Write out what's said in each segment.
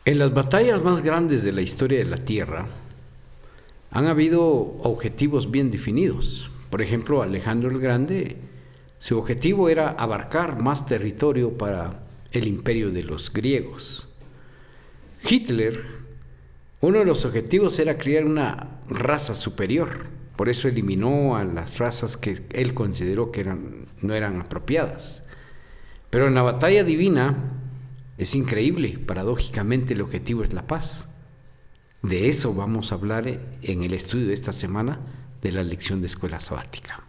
En las batallas más grandes de la historia de la Tierra han habido objetivos bien definidos. Por ejemplo, Alejandro el Grande, su objetivo era abarcar más territorio para el imperio de los griegos. Hitler, uno de los objetivos era crear una raza superior, por eso eliminó a las razas que él consideró que no eran apropiadas. Pero en la batalla divina es increíble, paradójicamente el objetivo es la paz. De eso vamos a hablar en el estudio de esta semana de la lección de escuela sabática.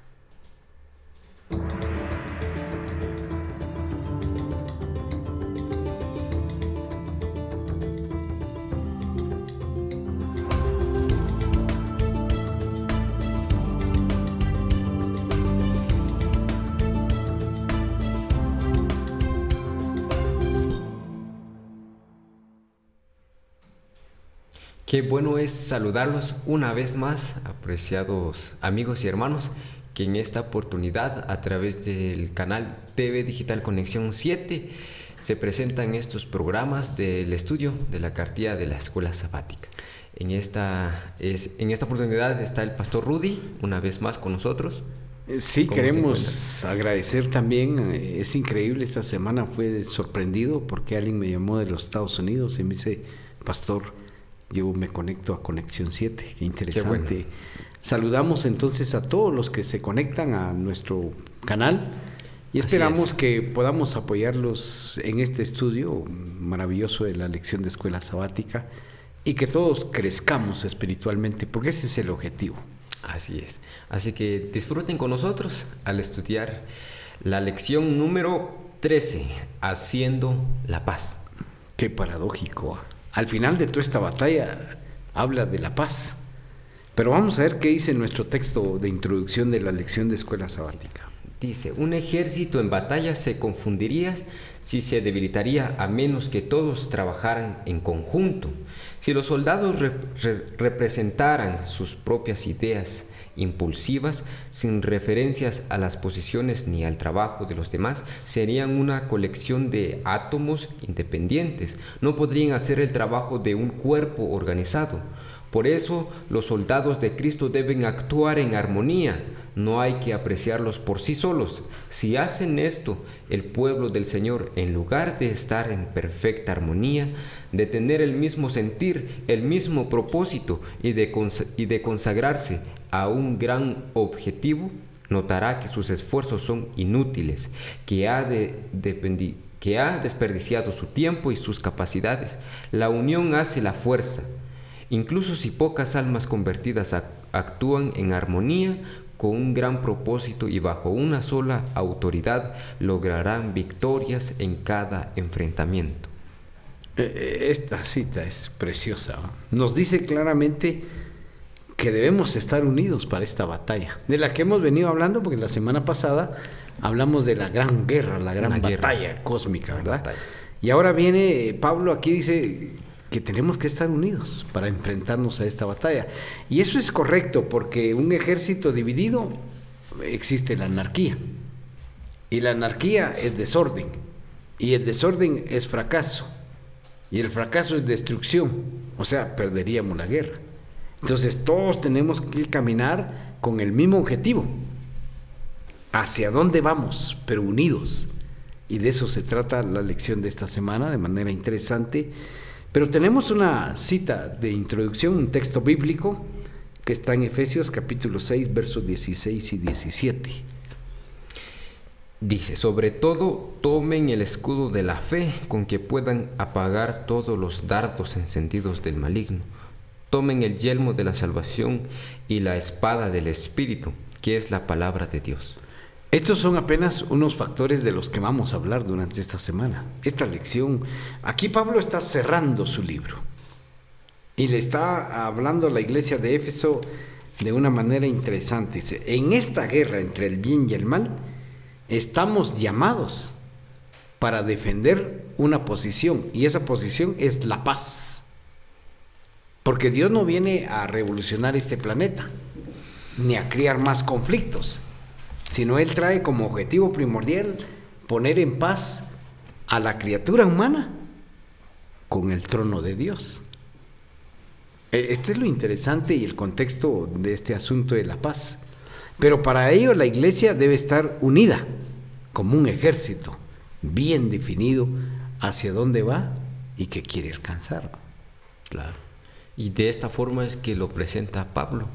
Qué bueno es saludarlos una vez más, apreciados amigos y hermanos, que en esta oportunidad, a través del canal TV Digital Conexión 7, se presentan estos programas del estudio de la cartilla de la escuela sabática. En esta oportunidad está el pastor Rudy, una vez más con nosotros. Sí, queremos agradecer también, es increíble, esta semana fue sorprendido porque alguien me llamó de los Estados Unidos y me dice, pastor, yo me conecto a Conexión 7, qué interesante. Qué bueno. Saludamos entonces a todos los que se conectan a nuestro canal y esperamos que podamos apoyarlos en este estudio maravilloso de la lección de escuela sabática y que todos crezcamos espiritualmente, porque ese es el objetivo. Así es. Así que disfruten con nosotros al estudiar la lección número 13, Haciendo la Paz. Qué paradójico. Al final de toda esta batalla habla de la paz. Pero vamos a ver qué dice nuestro texto de introducción de la lección de escuela sabática. Dice, un ejército en batalla se confundiría si se debilitaría a menos que todos trabajaran en conjunto. Si los soldados representaran sus propias ideas impulsivas, sin referencias a las posiciones ni al trabajo de los demás, serían una colección de átomos independientes. No podrían hacer el trabajo de un cuerpo organizado. Por eso, los soldados de Cristo deben actuar en armonía. No hay que apreciarlos por sí solos. Si hacen esto, el pueblo del Señor, en lugar de estar en perfecta armonía, de tener el mismo sentir, el mismo propósito y de consagrarse a un gran objetivo, notará que sus esfuerzos son inútiles, que ha desperdiciado su tiempo y sus capacidades. La unión hace la fuerza. Incluso si pocas almas convertidas actúan en armonía, con un gran propósito y bajo una sola autoridad, lograrán victorias en cada enfrentamiento. Esta cita es preciosa. Nos dice claramente que debemos estar unidos para esta batalla, de la que hemos venido hablando, porque la semana pasada hablamos de la gran guerra, la gran batalla cósmica, ¿verdad? Y ahora viene Pablo aquí, dice que tenemos que estar unidos para enfrentarnos a esta batalla. Y eso es correcto, porque un ejército dividido existe la anarquía. Y la anarquía es desorden. Y el desorden es fracaso. Y el fracaso es destrucción. O sea, perderíamos la guerra. Entonces todos tenemos que caminar con el mismo objetivo. ¿Hacia dónde vamos? Pero unidos. Y de eso se trata la lección de esta semana, de manera interesante. Pero tenemos una cita de introducción, un texto bíblico que está en Efesios capítulo 6, versos 16 y 17. Dice, sobre todo tomen el escudo de la fe con que puedan apagar todos los dardos encendidos del maligno. Tomen el yelmo de la salvación y la espada del Espíritu, que es la palabra de Dios. Estos son apenas unos factores de los que vamos a hablar durante esta semana. Esta lección, aquí Pablo está cerrando su libro y le está hablando a la iglesia de Éfeso de una manera interesante. Dice, en esta guerra entre el bien y el mal, estamos llamados para defender una posición, y esa posición es la paz. Porque Dios no viene a revolucionar este planeta, ni a crear más conflictos, sino Él trae como objetivo primordial poner en paz a la criatura humana con el trono de Dios. Este es lo interesante y el contexto de este asunto de la paz. Pero para ello la iglesia debe estar unida, como un ejército, bien definido hacia dónde va y qué quiere alcanzar. Claro. Y de esta forma es que lo presenta Pablo,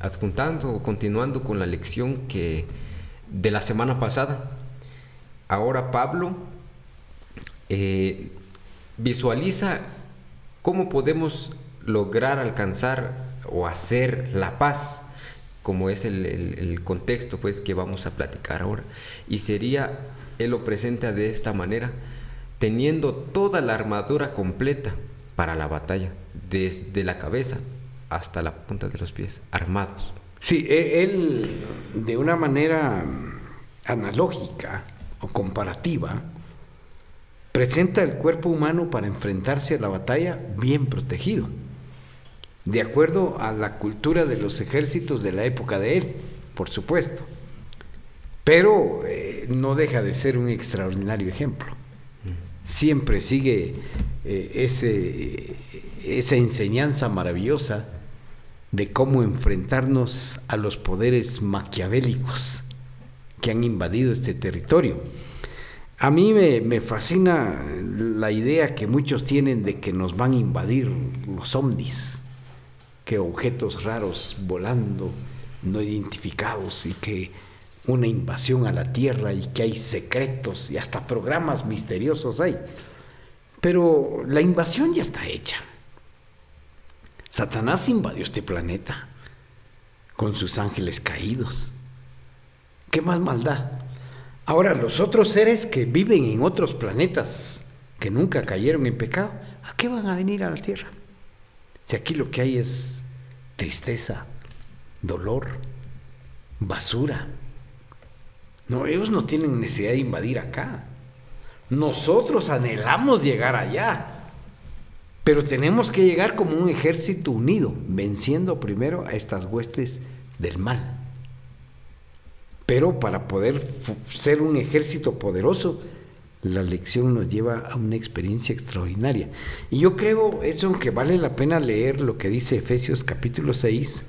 adjuntando o continuando con la lección de la semana pasada. Ahora Pablo visualiza cómo podemos lograr alcanzar o hacer la paz, como es el contexto pues que vamos a platicar ahora. Y él lo presenta de esta manera: teniendo toda la armadura completa para la batalla, desde la cabeza hasta la punta de los pies, armados. Sí, él de una manera analógica o comparativa presenta el cuerpo humano para enfrentarse a la batalla bien protegido, de acuerdo a la cultura de los ejércitos de la época de él, por supuesto, pero no deja de ser un extraordinario ejemplo. Siempre sigue esa enseñanza maravillosa de cómo enfrentarnos a los poderes maquiavélicos que han invadido este territorio. A mí me fascina la idea que muchos tienen de que nos van a invadir los ovnis, que objetos raros volando, no identificados, y que una invasión a la Tierra y que hay secretos y hasta programas misteriosos hay. Pero la invasión ya está hecha. Satanás invadió este planeta con sus ángeles caídos. ¿Qué más maldad? Ahora, los otros seres que viven en otros planetas que nunca cayeron en pecado, ¿a qué van a venir a la Tierra? Si aquí lo que hay es tristeza, dolor, basura. No, ellos no tienen necesidad de invadir acá. Nosotros anhelamos llegar allá, pero tenemos que llegar como un ejército unido, venciendo primero a estas huestes del mal. Pero para poder ser un ejército poderoso, la lección nos lleva a una experiencia extraordinaria. Y yo creo eso, que vale la pena leer lo que dice Efesios capítulo 6,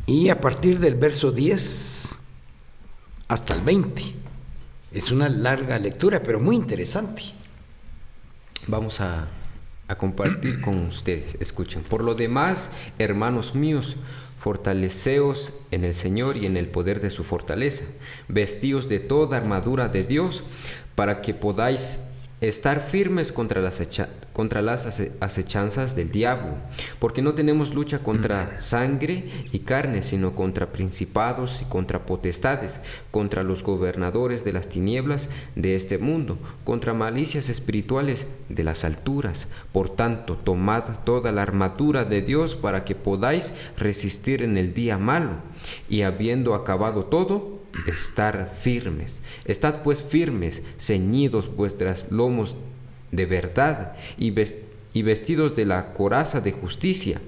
y a partir del verso 10 hasta el 20. Es una larga lectura, pero muy interesante. Vamos a compartir con ustedes. Escuchen. Por lo demás, hermanos míos, fortaleceos en el Señor y en el poder de su fortaleza. Vestíos de toda armadura de Dios, para que podáis estar firmes contra las acechanzas del diablo, porque no tenemos lucha contra sangre y carne, sino contra principados y contra potestades, contra los gobernadores de las tinieblas de este mundo, contra malicias espirituales de las alturas. Por tanto, tomad toda la armadura de Dios para que podáis resistir en el día malo, y habiendo acabado todo, estar firmes. Estad pues firmes, ceñidos vuestros lomos de verdad, y vestidos de la coraza de justicia,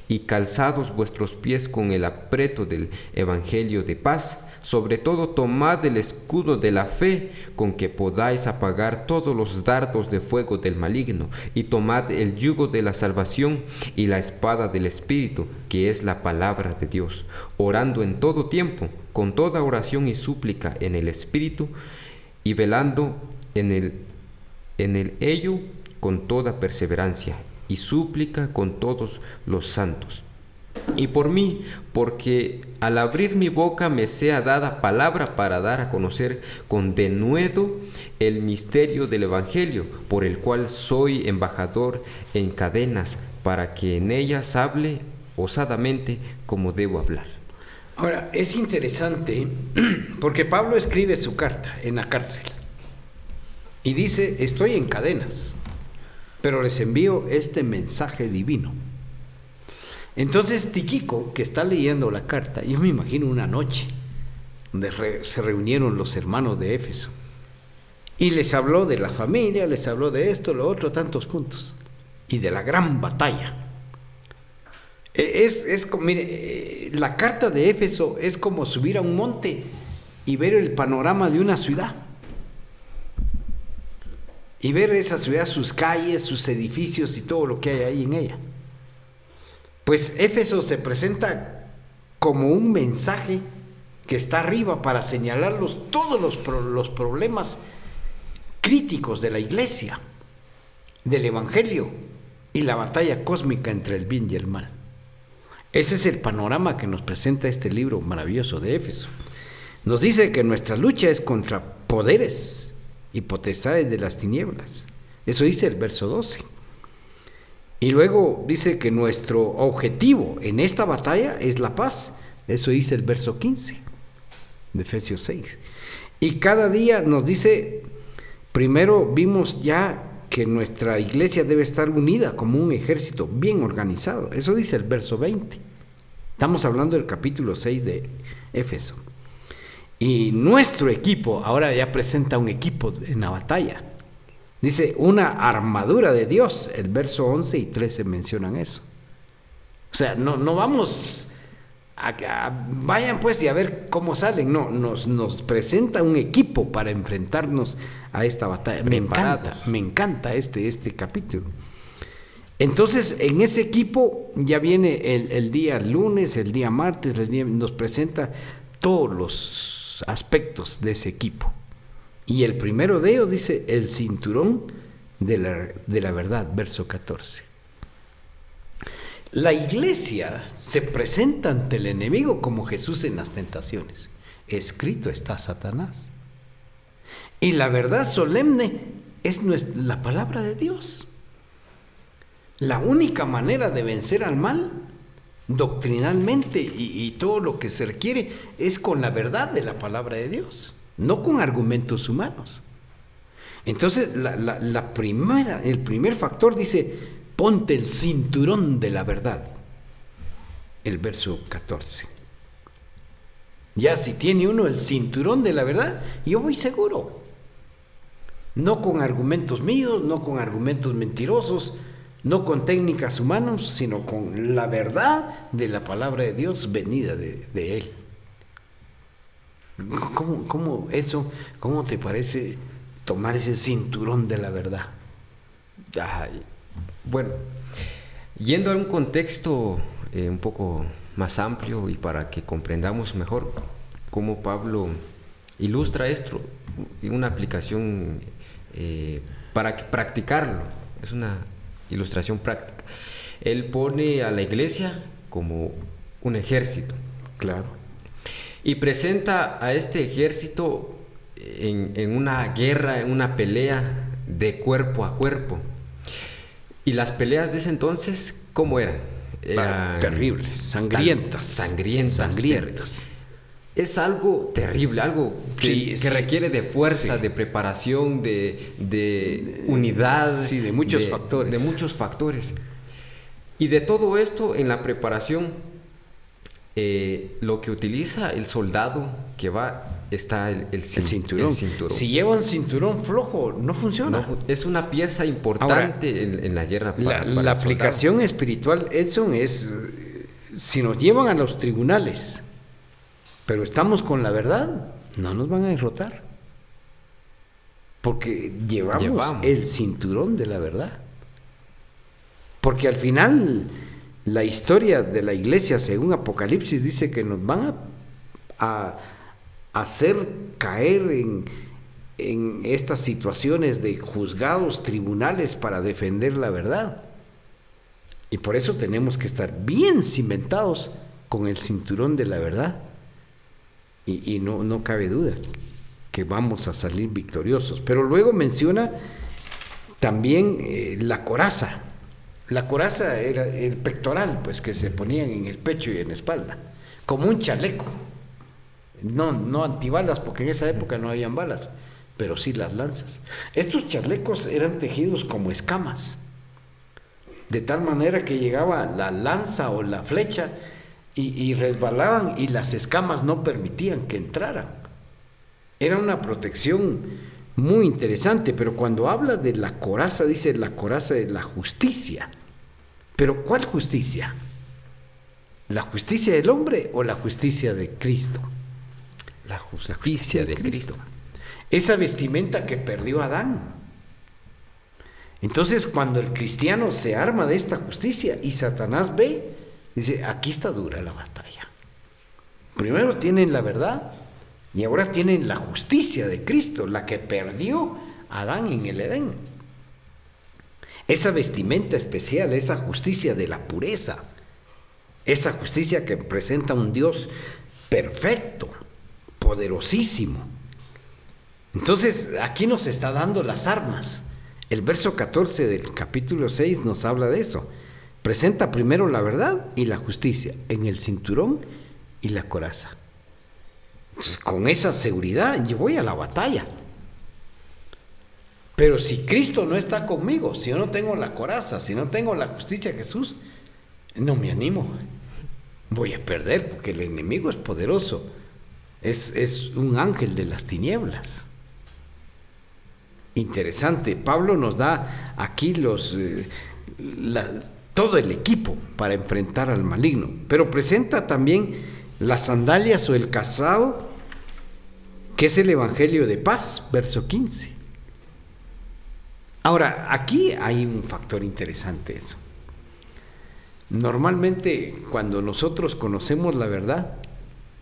y calzados vuestros pies con el apreto del evangelio de paz. Sobre todo tomad el escudo de la fe, con que podáis apagar todos los dardos de fuego del maligno, y tomad el yugo de la salvación y la espada del Espíritu, que es la palabra de Dios, orando en todo tiempo, con toda oración y súplica en el Espíritu, y velando en el ello con toda perseverancia y súplica con todos los santos. Y por mí, porque al abrir mi boca me sea dada palabra para dar a conocer con denuedo el misterio del Evangelio, por el cual soy embajador en cadenas, para que en ellas hable osadamente como debo hablar. Ahora, es interesante porque Pablo escribe su carta en la cárcel y dice: estoy en cadenas, pero les envío este mensaje divino. Entonces Tíquico, que está leyendo la carta, yo me imagino una noche donde se reunieron los hermanos de Éfeso y les habló de la familia, les habló de esto, lo otro, tantos puntos, y de la gran batalla. Mire, la carta de Éfeso es como subir a un monte y ver el panorama de una ciudad. y ver esa ciudad, sus calles, sus edificios y todo lo que hay ahí en ella. Pues Éfeso se presenta como un mensaje que está arriba para señalar todos los problemas críticos de la iglesia, del evangelio y la batalla cósmica entre el bien y el mal. Ese es el panorama que nos presenta este libro maravilloso de Éfeso. Nos dice que nuestra lucha es contra poderes y potestades de las tinieblas. Eso dice el verso 12. Y luego dice que nuestro objetivo en esta batalla es la paz. Eso dice el verso 15 de Efesios 6. Y cada día nos dice, primero vimos ya que nuestra iglesia debe estar unida como un ejército bien organizado. Eso dice el verso 20. Estamos hablando del capítulo 6 de Éfeso. Y nuestro equipo ahora ya presenta un equipo en la batalla. Dice, una armadura de Dios. El verso 11 y 13 mencionan eso. O sea, no vamos vayan pues y a ver cómo salen. No, nos presenta un equipo para enfrentarnos a esta batalla. Me encanta este capítulo. Entonces, en ese equipo ya viene el día lunes, el día martes, nos presenta todos los aspectos de ese equipo. Y el primero de ellos dice, el cinturón de la verdad, verso 14. La iglesia se presenta ante el enemigo como Jesús en las tentaciones. Escrito está Satanás. Y la verdad solemne es la palabra de Dios. La única manera de vencer al mal, doctrinalmente y todo lo que se requiere, es con la verdad de la palabra de Dios, no con argumentos humanos. Entonces, el primer factor dice, ponte el cinturón de la verdad. El verso 14. Ya si tiene uno el cinturón de la verdad, yo voy seguro. No con argumentos míos, no con argumentos mentirosos, no con técnicas humanas, sino con la verdad de la palabra de Dios venida de Él. ¿Cómo te parece tomar ese cinturón de la verdad? Bueno, yendo a un contexto un poco más amplio y para que comprendamos mejor cómo Pablo ilustra esto, una aplicación para practicarlo, es una ilustración práctica. Él pone a la iglesia como un ejército. Claro. Y presenta a este ejército en una guerra, en una pelea de cuerpo a cuerpo. Y las peleas de ese entonces, ¿cómo eran? Eran terribles, sangrientas. Sangrientas. Es algo terrible, algo que requiere de fuerza, de preparación, de unidad. Sí, de muchos factores. De muchos factores. Y de todo esto, en la preparación, lo que utiliza el soldado que va, está el cinturón. Si lleva un cinturón flojo, no funciona. Es una pieza importante. Ahora, en la guerra. Para la aplicación espiritual, Edson, es si nos llevan a los tribunales, pero estamos con la verdad, no nos van a derrotar. Porque llevamos el cinturón de la verdad. Porque al final, la historia de la iglesia, según Apocalipsis, dice que nos van a hacer caer en estas situaciones de juzgados, tribunales para defender la verdad. Y por eso tenemos que estar bien cimentados con el cinturón de la verdad. Y no cabe duda que vamos a salir victoriosos. Pero luego menciona también la coraza. La coraza era el pectoral, pues, que se ponían en el pecho y en la espalda, como un chaleco. No antibalas, porque en esa época no habían balas, pero sí las lanzas. Estos chalecos eran tejidos como escamas, de tal manera que llegaba la lanza o la flecha y resbalaban y las escamas no permitían que entraran. Era una protección muy interesante, pero cuando habla de la coraza, dice la coraza de la justicia. ¿Pero cuál justicia? ¿La justicia del hombre o la justicia de Cristo? La justicia de Cristo. Esa vestimenta que perdió Adán, Entonces, cuando el cristiano se arma de esta justicia y Satanás ve, dice, aquí está dura la batalla. Primero tienen la verdad y ahora tienen la justicia de Cristo, la que perdió Adán en el Edén. Esa vestimenta especial, esa justicia de la pureza, esa justicia que presenta un Dios perfecto, poderosísimo. Entonces, aquí nos está dando las armas. El verso 14 del capítulo 6 nos habla de eso. Presenta primero la verdad y la justicia en el cinturón y la coraza. Entonces, con esa seguridad yo voy a la batalla. Pero si Cristo no está conmigo, si yo no tengo la coraza, si no tengo la justicia de Jesús, no me animo. Voy a perder porque el enemigo es poderoso. Es un ángel de las tinieblas. Interesante. Pablo nos da aquí todo el equipo para enfrentar al maligno. Pero presenta también las sandalias o el calzado, que es el evangelio de paz, verso 15. Ahora, aquí hay un factor interesante eso. Normalmente, cuando nosotros conocemos la verdad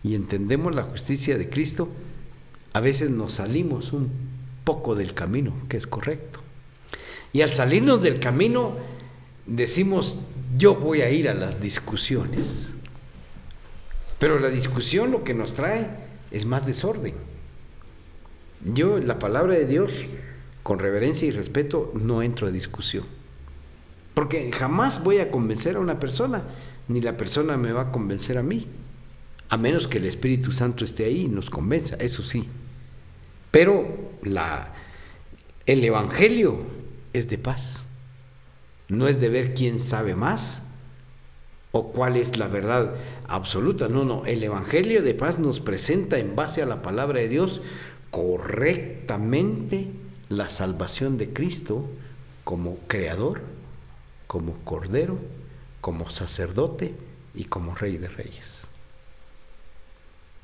y entendemos la justicia de Cristo, a veces nos salimos un poco del camino, que es correcto. Y al salirnos del camino, decimos, yo voy a ir a las discusiones. Pero la discusión lo que nos trae es más desorden. Yo, la palabra de Dios, con reverencia y respeto, no entro a discusión. Porque jamás voy a convencer a una persona, ni la persona me va a convencer a mí. A menos que el Espíritu Santo esté ahí y nos convenza, eso sí. Pero el Evangelio es de paz. No es de ver quién sabe más o cuál es la verdad absoluta. No. El Evangelio de paz nos presenta en base a la palabra de Dios correctamente la salvación de Cristo como creador, como cordero, como sacerdote y como rey de reyes.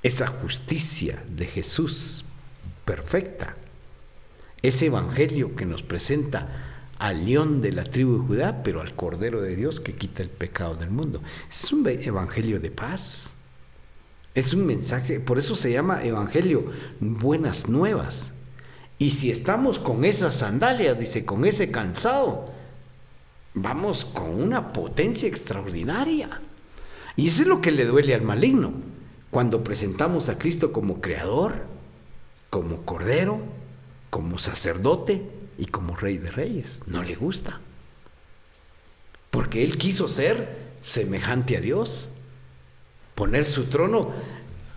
Esa justicia de Jesús perfecta, ese evangelio que nos presenta al león de la tribu de Judá, pero al cordero de Dios que quita el pecado del mundo. Es un evangelio de paz. Es un mensaje, por eso se llama evangelio buenas nuevas. Y si estamos con esas sandalias, dice, con ese calzado, vamos con una potencia extraordinaria. Y eso es lo que le duele al maligno, cuando presentamos a Cristo como creador, como cordero, como sacerdote y como rey de reyes. No le gusta. Porque él quiso ser semejante a Dios, poner su trono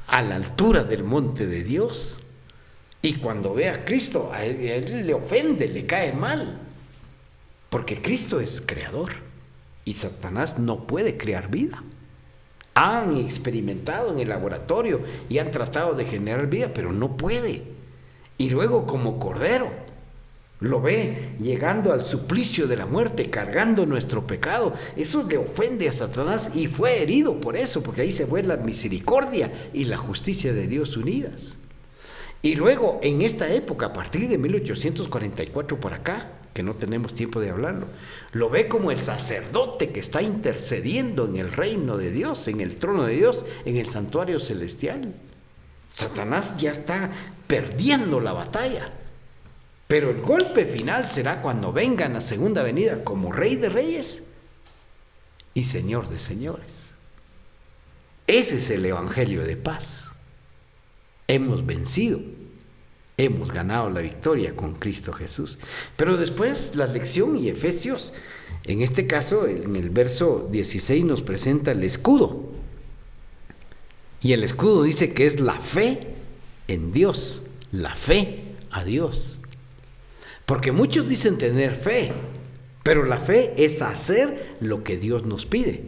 a la altura del monte de Dios. Y cuando ve a Cristo, a él le ofende, le cae mal. Porque Cristo es creador y Satanás no puede crear vida. Han experimentado en el laboratorio y han tratado de generar vida, pero no puede. Y luego como cordero, lo ve llegando al suplicio de la muerte, cargando nuestro pecado. Eso le ofende a Satanás y fue herido por eso, porque ahí se fue la misericordia y la justicia de Dios unidas. Y luego, en esta época, a partir de 1844 por acá, que no tenemos tiempo de hablarlo, lo ve como el sacerdote que está intercediendo en el reino de Dios, en el trono de Dios, en el santuario celestial. Satanás ya está perdiendo la batalla. Pero el golpe final será cuando venga en la segunda venida como Rey de Reyes y Señor de Señores. Ese es el Evangelio de paz. Hemos vencido, hemos ganado la victoria con Cristo Jesús. Pero después la lección y Efesios, en este caso en el verso 16 nos presenta el escudo. Y el escudo dice que es la fe en Dios, la fe a Dios. Porque muchos dicen tener fe, pero la fe es hacer lo que Dios nos pide.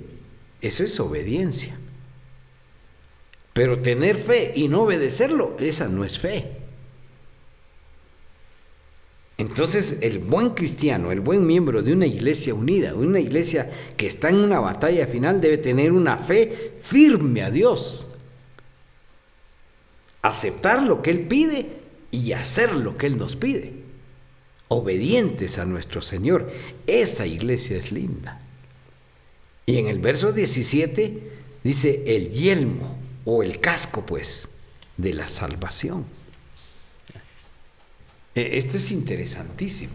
Eso es obediencia. Pero tener fe y no obedecerlo, esa no es fe. Entonces el buen cristiano, el buen miembro de una iglesia unida, una iglesia que está en una batalla final, debe tener una fe firme a Dios. Aceptar lo que Él pide y hacer lo que Él nos pide. obedientes a nuestro Señor. Esa iglesia es linda. Y en el verso 17 dice el yelmo o el casco, pues, de la salvación. Esto es interesantísimo.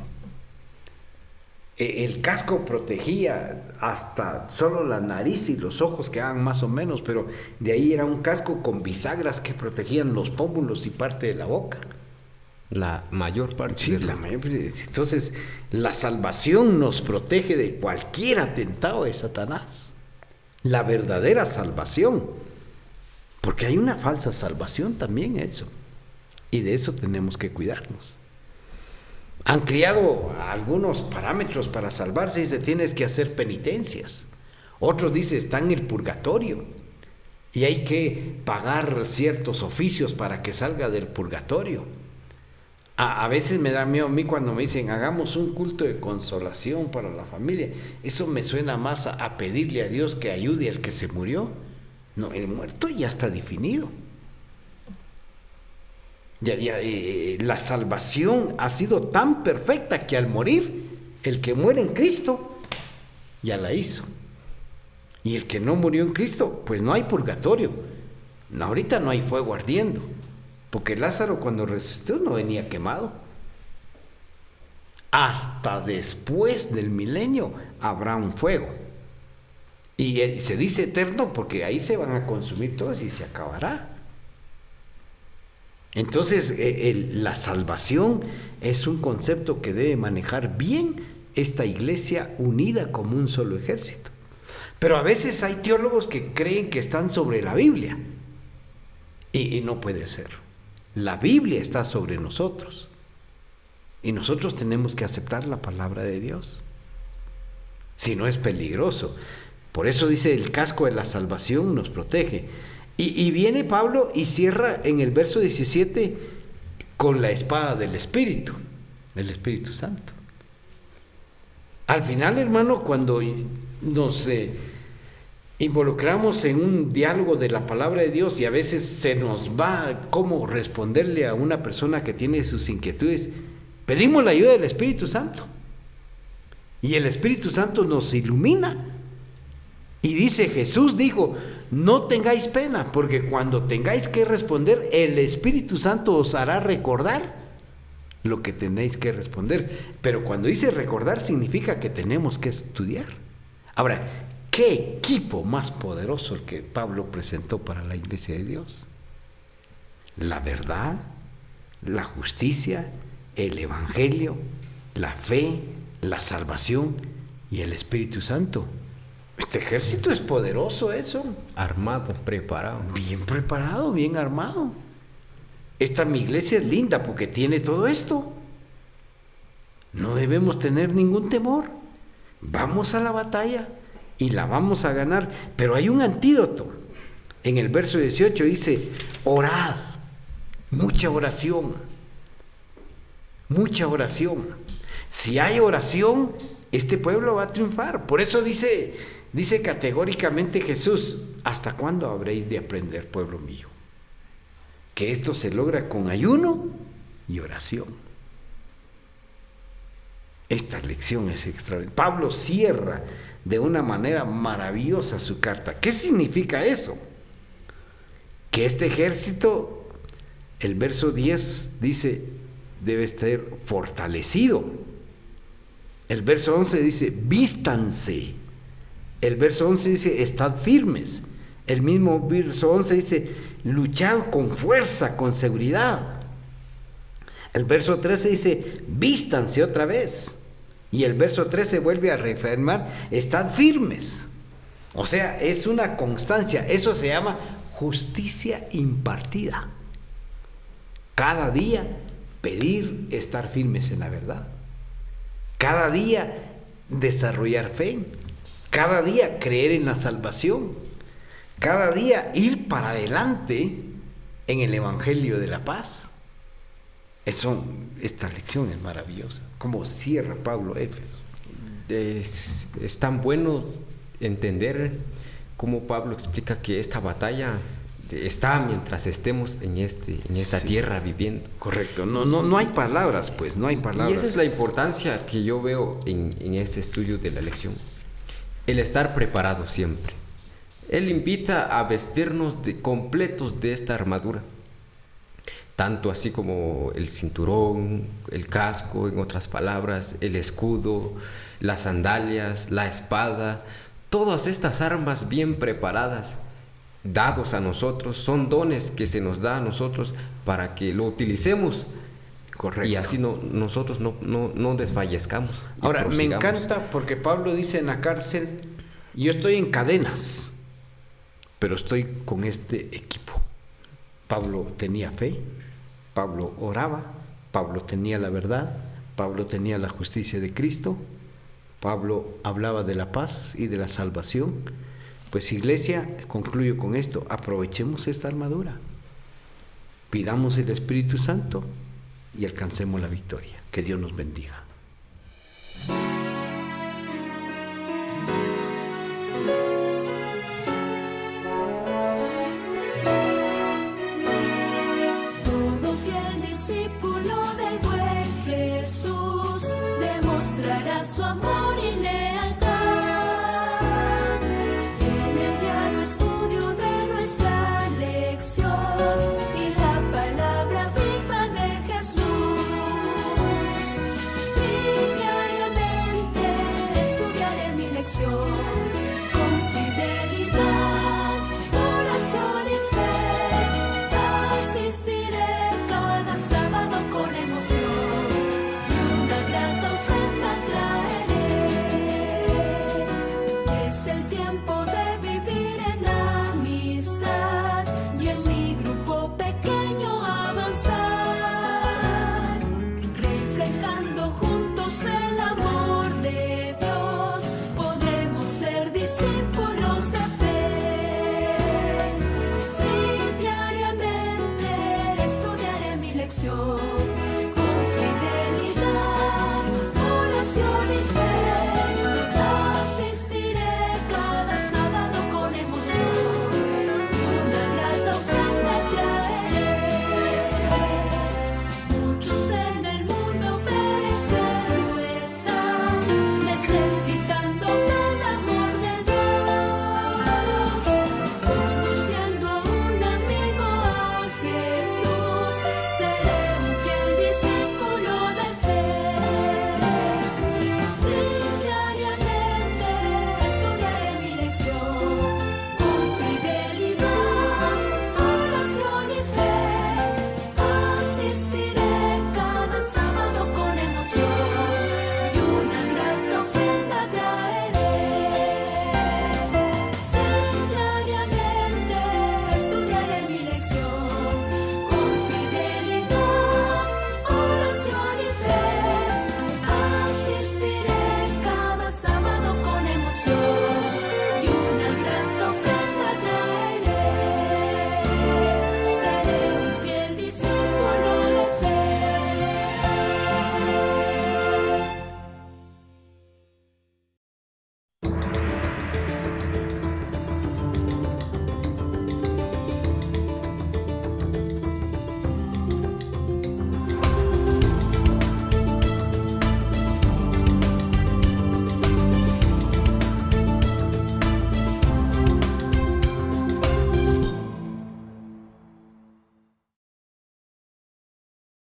El casco protegía hasta solo la nariz y los ojos quedaban más o menos, pero de ahí era un casco con bisagras que protegían los pómulos y parte de la boca. La mayor parte. Sí, entonces la salvación nos protege de cualquier atentado de Satanás. La verdadera salvación. Porque hay una falsa salvación también, eso. Y de eso tenemos que cuidarnos. Han criado algunos parámetros para salvarse. Dice, tienes que hacer penitencias. Otros dice, está en el purgatorio y hay que pagar ciertos oficios para que salga del purgatorio. A veces me da miedo a mí cuando me dicen, hagamos un culto de consolación para la familia. Eso me suena más a pedirle a Dios que ayude al que se murió. No, el muerto ya está definido. La salvación ha sido tan perfecta que al morir, el que muere en Cristo ya la hizo. Y el que no murió en Cristo, pues no hay purgatorio. No, ahorita no hay fuego ardiendo, porque Lázaro cuando resucitó no venía quemado. Hasta después del milenio habrá un fuego. Y se dice eterno porque ahí se van a consumir todos y se acabará. Entonces, la salvación es un concepto que debe manejar bien esta iglesia unida como un solo ejército. Pero a veces hay teólogos que creen que están sobre la Biblia. Y no puede ser. La Biblia está sobre nosotros. Y nosotros tenemos que aceptar la palabra de Dios. Si no, es peligroso. Por eso dice, el casco de la salvación nos protege. Y viene Pablo y cierra en el verso 17 con la espada del Espíritu, el Espíritu Santo. Al final, hermano, cuando nos involucramos en un diálogo de la palabra de Dios y a veces se nos va cómo responderle a una persona que tiene sus inquietudes, pedimos la ayuda del Espíritu Santo. Y el Espíritu Santo nos ilumina. Y dice, Jesús dijo, no tengáis pena, porque cuando tengáis que responder, el Espíritu Santo os hará recordar lo que tenéis que responder. Pero cuando dice recordar, significa que tenemos que estudiar. Ahora, ¿qué equipo más poderoso el que Pablo presentó para la iglesia de Dios? La verdad, la justicia, el evangelio, la fe, la salvación y el Espíritu Santo. Este ejército es poderoso, eso. Armado, preparado. Bien preparado, bien armado. Esta mi iglesia es linda porque tiene todo esto. No debemos tener ningún temor. Vamos a la batalla y la vamos a ganar. Pero hay un antídoto. En el verso 18 dice, orad. Mucha oración. Mucha oración. Si hay oración, este pueblo va a triunfar. Por eso dice categóricamente Jesús, ¿hasta cuándo habréis de aprender, pueblo mío? Que esto se logra con ayuno y oración. Esta lección es extraordinaria. Pablo cierra de una manera maravillosa su carta. ¿Qué significa eso? Que este ejército, el verso 10 dice, debe estar fortalecido. El verso 11 dice, vístanse. El verso 11 dice, estad firmes. El mismo verso 11 dice, luchad con fuerza, con seguridad. El verso 13 dice, vístanse otra vez. Y el verso 13 vuelve a reafirmar, estad firmes. O sea, es una constancia. Eso se llama justicia impartida. Cada día pedir estar firmes en la verdad. Cada día desarrollar fe. Cada día creer en la salvación. Cada día ir para adelante en el Evangelio de la paz. Esta lección es maravillosa. Cómo cierra Pablo Éfeso. Es tan bueno entender cómo Pablo explica que esta batalla está mientras estemos en esta tierra viviendo. Correcto, no hay palabras, pues, no hay palabras. Y esa es la importancia que yo veo en este estudio de la lección, el estar preparado siempre. Él invita a vestirnos completos de esta armadura, tanto así como el cinturón, el casco, en otras palabras, el escudo, las sandalias, la espada, todas estas armas bien preparadas, dados a nosotros, son dones que se nos da a nosotros para que lo utilicemos. Correcto. Y así nosotros no desfallezcamos. Ahora, me encanta porque Pablo dice en la cárcel, yo estoy en cadenas, pero estoy con este equipo. Pablo tenía fe, Pablo oraba, Pablo tenía la verdad, Pablo tenía la justicia de Cristo, Pablo hablaba de la paz y de la salvación. Pues iglesia, concluyo con esto, aprovechemos esta armadura, pidamos el Espíritu Santo y alcancemos la victoria. Que Dios nos bendiga.